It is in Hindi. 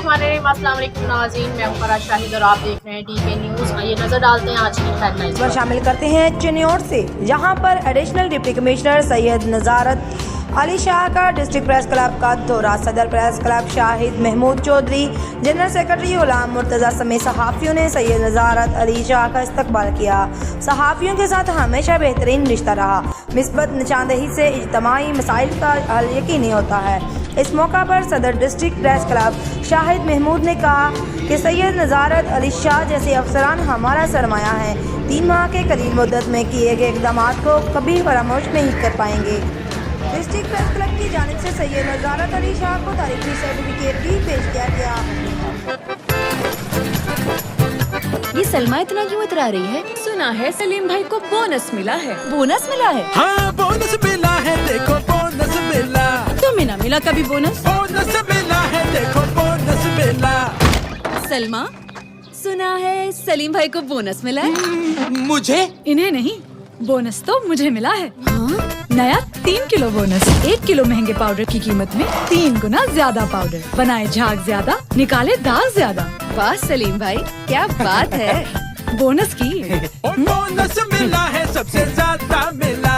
बिस्मिल्लाहिर्रहमानिर्रहीम, अस्सलाम वालेकुम नाज़रीन, मैं हूं फराज शाहिद और आप देख रहे हैं डीके न्यूज़। आइए नजर डालते हैं आज की हेडलाइंस पर। शामिल करते हैं चिन्नौर से, जहां पर additional deputy commissioner Syed Nazarat Ali Shah का डिस्ट्रिक्ट प्रेस क्लब का दौरा। सदर press club Shahid Mahmood Chaudhry, general secretary Ghulam Murtaza समेत सहाफ़ियों ने सैयद नज़ारत अली शाह का इस्तकबाल किया। सहाफ़ियों के साथ हमेशा बेहतरीन रिश्ता रहा। मिस्बत निशानदेही से इज्तिमाई मसाइल का हल यकीनी होता है। इस मौका पर सदर district press club Shahid Mahmood ने कहा कि सैयद नज़ारत अली शाह जैसे अफसरान हमारा सरमाया है। 3 माह के करीब मुद्दत में किए गए इक़दाम को कभी फरामोश नहीं कर पाएंगे। डिस्ट्रिक्ट प्रेस क्लब की जानिब से सैयद नज़ारत अली शाह को तारीखी सर्टिफिकेट भी पेश किया गया। ये सलमा इतना क्यों इतरा रही है? सुना है सलीम भाई को बोनस मिला है। बोनस मिला है? हाँ बोनस मिला है, देखो बोनस मिला। तुम्हें ना मिला कभी बोनस? बोनस मिला है, देखो बोनस मिला। सलमा, सुना है सलीम भाई को बोनस मिला है। मुझे? इन्हें नहीं, बोनस तो मुझे मिला है। हाँ? नया 3 किलो बोनस। 1 किलो महंगे पाउडर की कीमत में 3 गुना ज्यादा पाउडर। बनाए झाग ज्यादा, निकाले दाग ज्यादा। वाह सलीम भाई, क्या बात है। बोनस की बोनस मिला है, सबसे ज्यादा मिला।